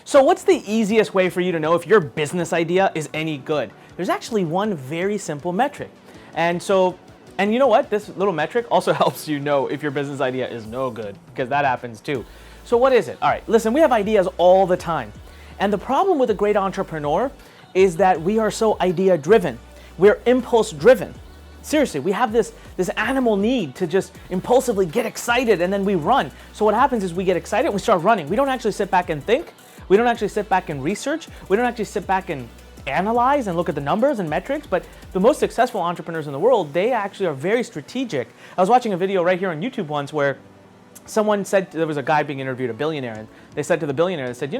So what's the easiest way for you to know if your business idea is any good? There's actually one very simple metric. And you know what? This little metric also helps you know if your business idea is no good, because that happens too. So what is it? All right, listen, we have ideas all the time. And the problem with a great entrepreneur is that we are so idea driven. We're impulse driven. Seriously, we have this animal need to just impulsively get excited and then we run. So what happens is we get excited and we start running. We don't actually sit back and think. We don't actually sit back and research. We don't actually sit back and analyze and look at the numbers and metrics. But the most successful entrepreneurs in the world, they actually are very strategic. I was watching a video right here on YouTube once where someone said, there was a guy being interviewed, a billionaire, and they said to the billionaire, they said,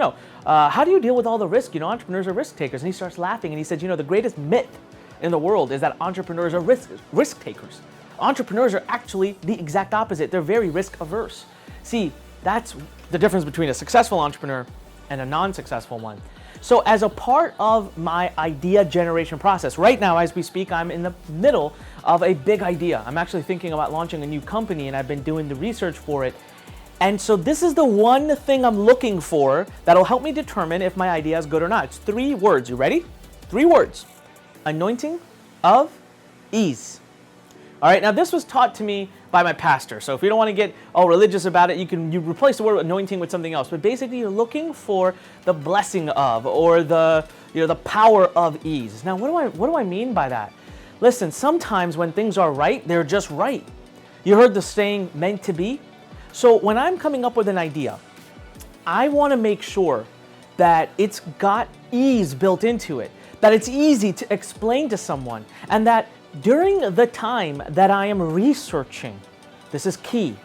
how do you deal with all the risk? Entrepreneurs are risk takers. And he starts laughing and he said, the greatest myth in the world is that entrepreneurs are risk takers. Entrepreneurs are actually the exact opposite. They're very risk averse. See, that's the difference between a successful entrepreneur and a non-successful one. So as a part of my idea generation process, right now as we speak, I'm in the middle of a big idea. I'm actually thinking about launching a new company and I've been doing the research for it. And so this is the one thing I'm looking for that'll help me determine if my idea is good or not. It's 3 words. You ready? 3 words. Anointing of ease. All right, now this was taught to me by my pastor. So if you don't want to get all religious about it, you replace the word anointing with something else. But basically you're looking for the blessing of, or the power of ease. Now what do I mean by that? Listen, sometimes when things are right, they're just right. You heard the saying meant to be? So when I'm coming up with an idea, I want to make sure that it's got ease built into it, that it's easy to explain to someone, and that during the time that I am researching, this is key.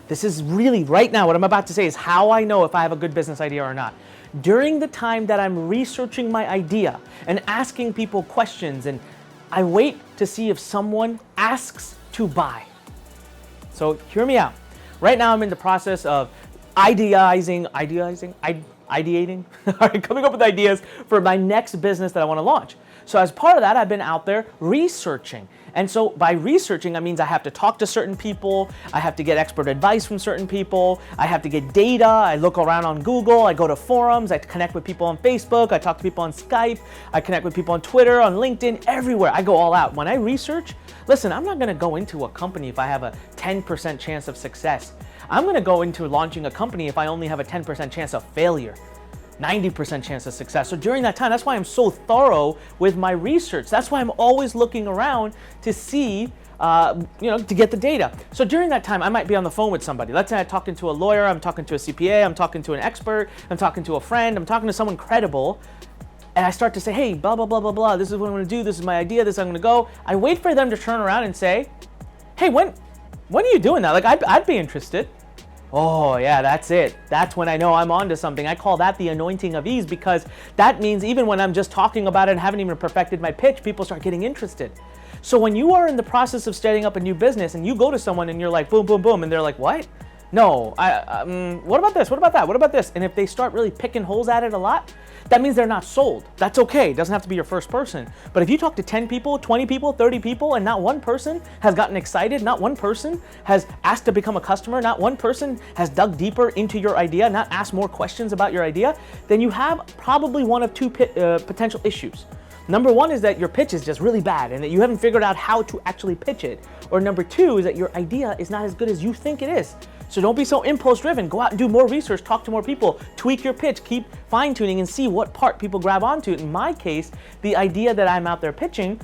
This is really right now, what I'm about to say is how I know if I have a good business idea or not. During the time that I'm researching my idea and asking people questions, and I wait to see if someone asks to buy. So hear me out. Right now I'm in the process of ideating, coming up with ideas for my next business that I want to launch. So as part of that, I've been out there researching. And so by researching, that means I have to talk to certain people, I have to get expert advice from certain people, I have to get data, I look around on Google, I go to forums, I connect with people on Facebook, I talk to people on Skype, I connect with people on Twitter, on LinkedIn, everywhere. I go all out. When I research, listen, I'm not gonna go into a company if I have a 10% chance of success. I'm gonna go into launching a company if I only have a 10% chance of failure. 90% chance of success. So during that time, that's why I'm so thorough with my research. That's why I'm always looking around to see, to get the data. So during that time, I might be on the phone with somebody. Let's say I'm talking to a lawyer, I'm talking to a CPA, I'm talking to an expert, I'm talking to a friend, I'm talking to someone credible, and I start to say, hey, blah, blah, blah, blah, blah, this is what I'm gonna do, this is my idea, this is how I'm gonna go. I wait for them to turn around and say, hey, when are you doing that? Like, I'd be interested. Oh yeah, that's it. That's when I know I'm onto something. I call that the anointing of ease, because that means even when I'm just talking about it and haven't even perfected my pitch, people start getting interested. So when you are in the process of setting up a new business and you go to someone and you're like, boom, boom, boom, and they're like, what? No, what about this? What about that? What about this? And if they start really picking holes at it a lot, that means they're not sold. That's okay. It doesn't have to be your first person. But if you talk to 10 people, 20 people, 30 people, and not one person has gotten excited, not one person has asked to become a customer, not one person has dug deeper into your idea, not asked more questions about your idea, then you have probably one of 2 potential issues. Number 1 is that your pitch is just really bad and that you haven't figured out how to actually pitch it. Or number 2 is that your idea is not as good as you think it is. So don't be so impulse driven. Go out and do more research, talk to more people, tweak your pitch, keep fine tuning and see what part people grab onto. In my case, the idea that I'm out there pitching,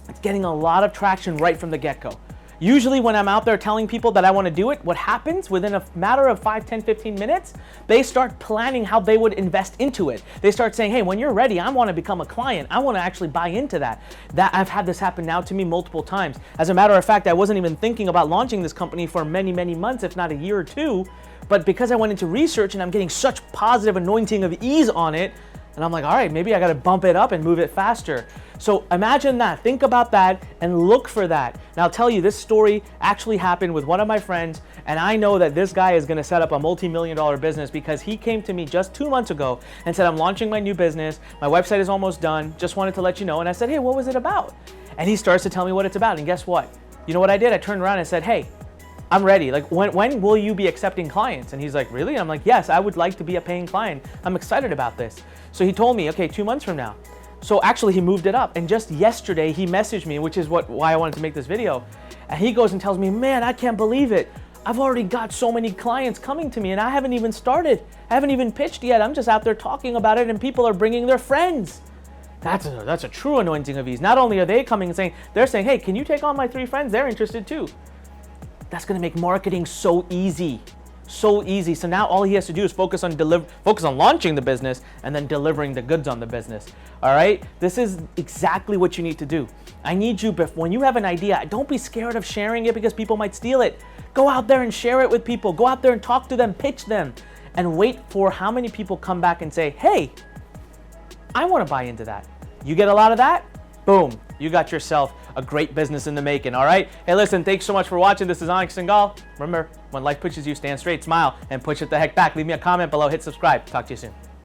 it's getting a lot of traction right from the get-go. Usually when I'm out there telling people that I want to do it, what happens within a matter of 5, 10, 15 minutes, they start planning how they would invest into it. They start saying, hey, when you're ready, I want to become a client. I want to actually buy into that. I've had this happen now to me multiple times. As a matter of fact, I wasn't even thinking about launching this company for many, many months, if not a year or 2. But because I went into research and I'm getting such positive anointing of ease on it, and I'm like, all right, maybe I got to bump it up and move it faster. So imagine that, think about that and look for that. And I'll tell you, this story actually happened with one of my friends, and I know that this guy is going to set up a multi-million-dollar business because he came to me just 2 months ago and said, I'm launching my new business. My website is almost done. Just wanted to let you know. And I said, hey, what was it about? And he starts to tell me what it's about. And guess what? You know what I did? I turned around and said, hey, I'm ready. Like, when will you be accepting clients? And he's like, really? And I'm like, yes, I would like to be a paying client. I'm excited about this. So he told me, okay, 2 months from now. So actually he moved it up. And just yesterday he messaged me, which is why I wanted to make this video. And he goes and tells me, man, I can't believe it. I've already got so many clients coming to me and I haven't even started. I haven't even pitched yet. I'm just out there talking about it and people are bringing their friends. That's a true anointing of ease. Not only are they coming and saying, they're saying, hey, can you take on my 3 friends? They're interested too. That's gonna make marketing so easy. So easy. So now all he has to do is focus on launching the business and then delivering the goods on the business. All right? This is exactly what you need to do. I need you, when you have an idea, don't be scared of sharing it because people might steal it. Go out there and share it with people. Go out there and talk to them, pitch them, and wait for how many people come back and say, hey, I want to buy into that. You get a lot of that, boom, you got yourself a great business in the making, all right? Hey, listen, thanks so much for watching. This is Anik Singal. Remember, when life pushes you, stand straight, smile, and push it the heck back. Leave me a comment below, hit subscribe. Talk to you soon.